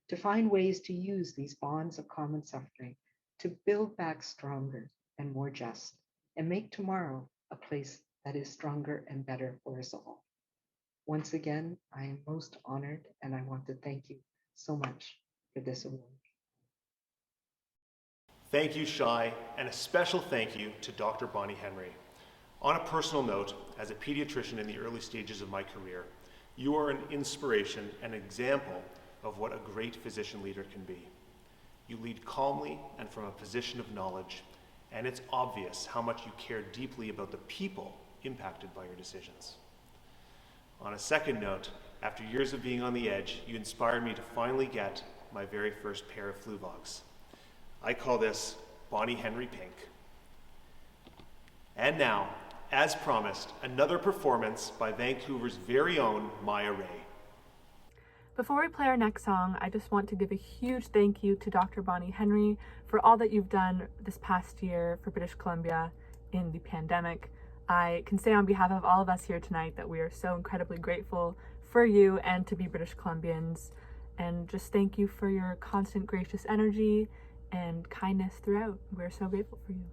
to find ways to use these bonds of common suffering to build back stronger and more just, and make tomorrow a place that is stronger and better for us all. Once again, I am most honored, and I want to thank you so much for this award. Thank you, Shai, and a special thank you to Dr. Bonnie Henry. On a personal note, as a pediatrician in the early stages of my career, you are an inspiration and example of what a great physician leader can be. You lead calmly and from a position of knowledge, and it's obvious how much you care deeply about the people impacted by your decisions. On a second note, after years of being on the edge, you inspired me to finally get my very first pair of Fluvogs. I call this Bonnie Henry Pink. And now, as promised, another performance by Vancouver's very own Maya Ray. Before we play our next song, I just want to give a huge thank you to Dr. Bonnie Henry for all that you've done this past year for British Columbia in the pandemic. I can say on behalf of all of us here tonight that we are so incredibly grateful for you and to be British Columbians, and just thank you for your constant gracious energy and kindness throughout. We're so grateful for you.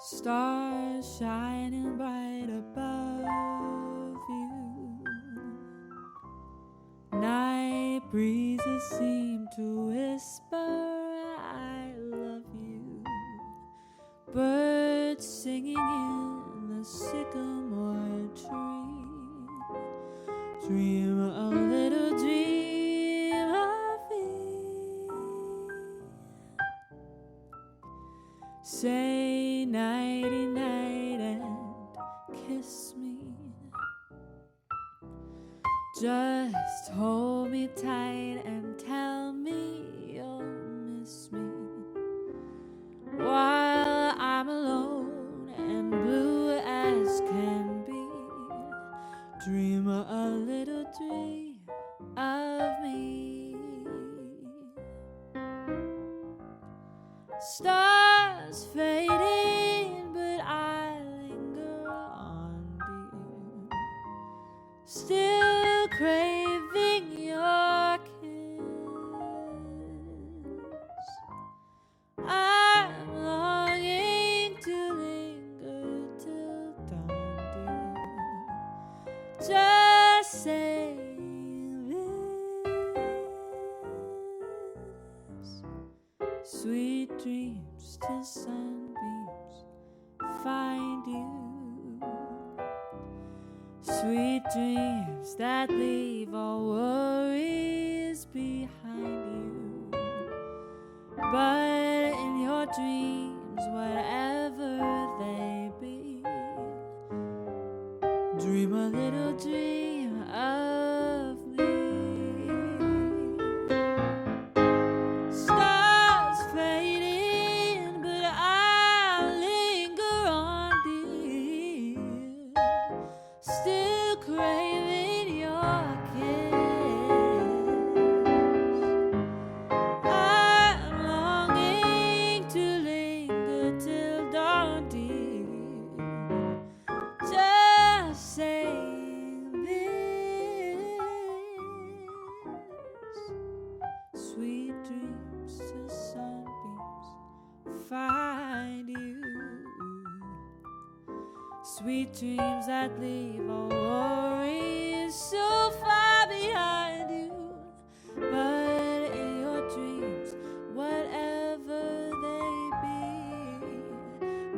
Stars shining bright above you. Night breezes seem to whisper, I love you. Birds singing in the sycamore tree. Dream a little dream of me. Say nighty night and kiss me. Just hold me tight and tell me you'll miss me. While I'm alone and blue as can be, dream a little dream of me. Stars fading, but I linger on, dear. Still craving your kiss. I'm longing to linger till dawn, dear. Just saying this. Sweet dreams till sunbeams find you. Sweet dreams that leave all worries behind you. But in your dreams, whatever they be, dream a little dream of me. Stars fading, but I linger on, dear. Still craving your kiss. I'm longing to linger till dawn, dear. Just saying this. Sweet dreams till sunbeams find you. Sweet dreams that leave all worries so far behind you. But in your dreams, whatever they be,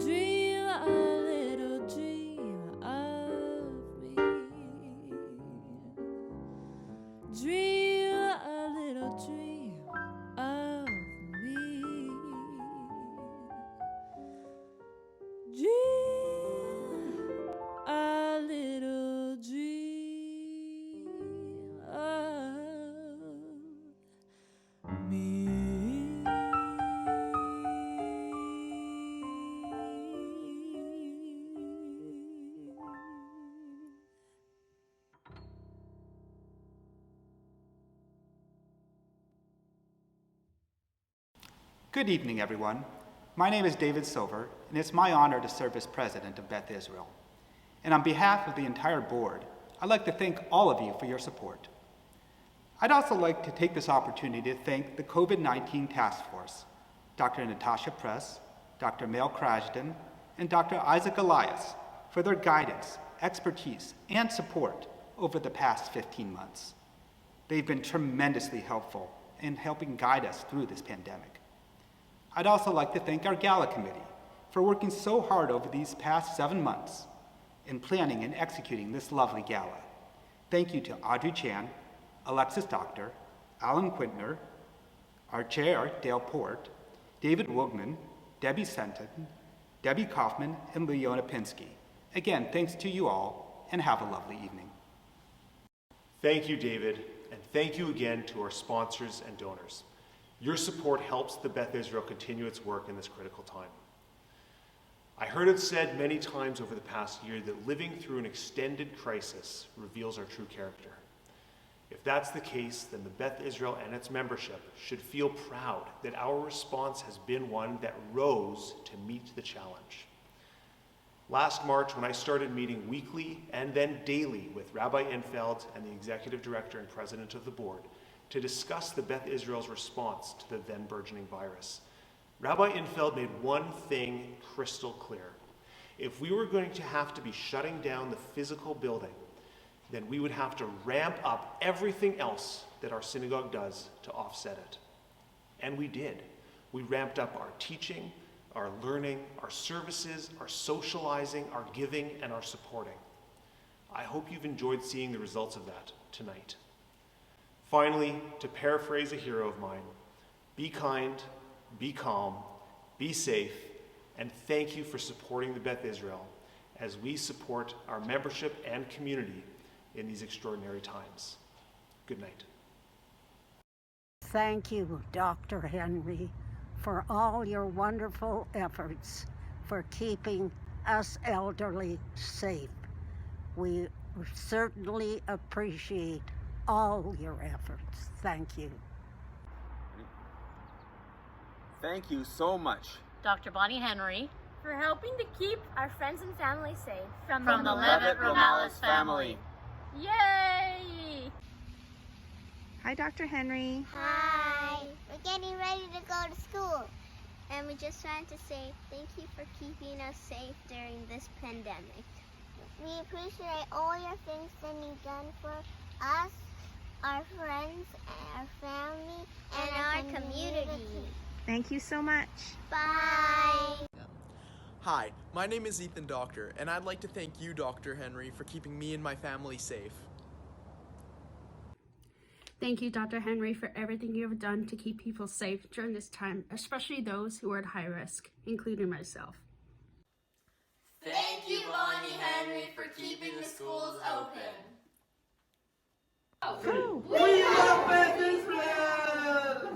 dream a little dream of me. Dream a little dream of me. Dream a little dream of me. Good evening, everyone. My name is David Silver, and it's my honor to serve as president of Beth Israel. And on behalf of the entire board, I'd like to thank all of you for your support. I'd also like to take this opportunity to thank the COVID-19 Task Force, Dr. Natasha Press, Dr. Mel Krajden, and Dr. Isaac Elias for their guidance, expertise, and support over the past 15 months. They've been tremendously helpful in helping guide us through this pandemic. I'd also like to thank our Gala committee for working so hard over these past 7 months in planning and executing this lovely gala. Thank you to Audrey Chan, Alexis Doctor, Alan Quintner, our chair, Dale Port, David Woogman, Debbie Senton, Debbie Kaufman, and Leona Pinsky. Again, thanks to you all, and have a lovely evening. Thank you, David, and thank you again to our sponsors and donors. Your support helps the Beth Israel continue its work in this critical time. I heard it said many times over the past year that living through an extended crisis reveals our true character. If that's the case, then the Beth Israel and its membership should feel proud that our response has been one that rose to meet the challenge. Last March, when I started meeting weekly and then daily with Rabbi Infeld and the executive director and president of the board to discuss the Beth Israel's response to the then burgeoning virus, Rabbi Infeld made one thing crystal clear. If we were going to have to be shutting down the physical building, then we would have to ramp up everything else that our synagogue does to offset it. And we did. We ramped up our teaching, our learning, our services, our socializing, our giving, and our supporting. I hope you've enjoyed seeing the results of that tonight. Finally, to paraphrase a hero of mine, be kind, be calm, be safe, and thank you for supporting the Beth Israel as we support our membership and community in these extraordinary times. Good night. Thank you, Dr. Henry, for all your wonderful efforts for keeping us elderly safe. We certainly appreciate all your efforts. Thank you. Thank you so much, Dr. Bonnie Henry, for helping to keep our friends and family safe from the Levitt Romales family. Yay! Hi, Dr. Henry. Hi. We're getting ready to go to school. And we just wanted to say thank you for keeping us safe during this pandemic. We appreciate all your things that you've done for us, our friends, our family, and our community. Thank you so much. Bye. Hi, my name is Ethan Doctor, and I'd like to thank you, Dr. Henry, for keeping me and my family safe. Thank you, Dr. Henry, for everything you have done to keep people safe during this time, especially those who are at high risk, including myself. Thank you, Bonnie Henry, for keeping the schools open. We love Beth Israel!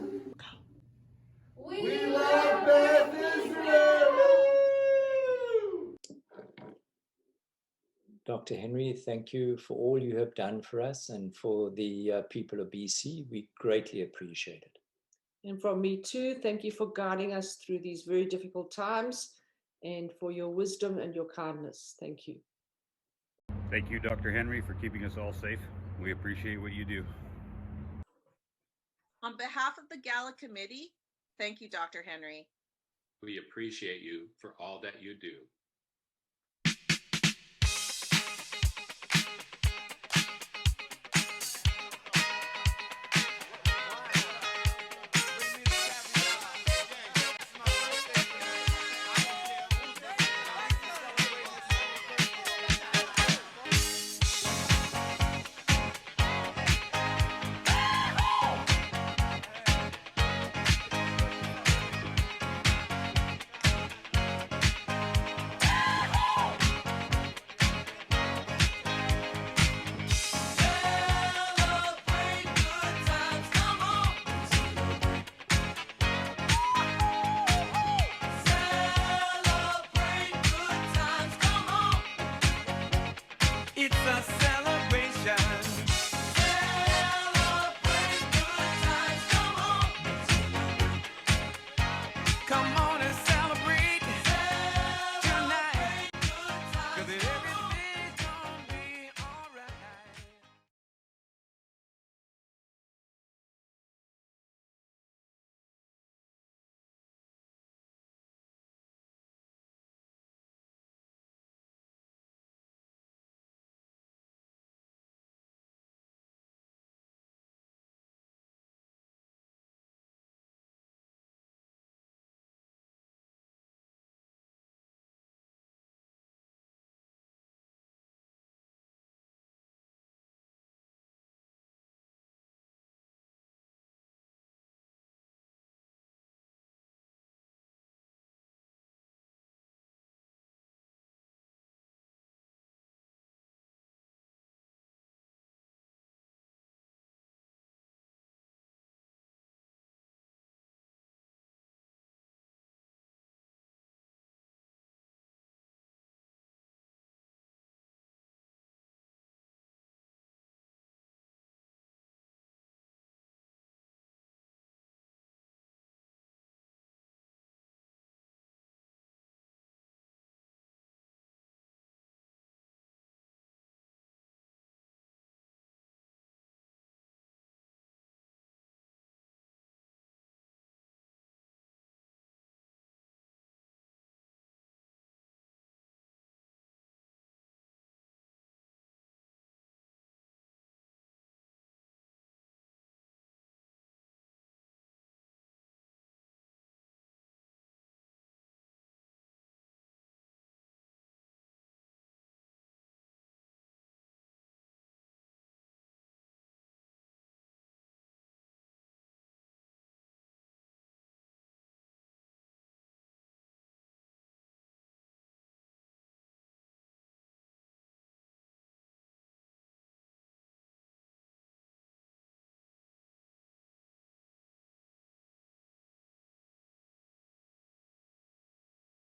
We love Beth Israel! Dr. Henry, thank you for all you have done for us and for the people of BC. We greatly appreciate it. And from me too, thank you for guiding us through these very difficult times and for your wisdom and your kindness. Thank you. Thank you, Dr. Henry, for keeping us all safe. We appreciate what you do. On behalf of the Gala Committee, thank you, Dr. Henry. We appreciate you for all that you do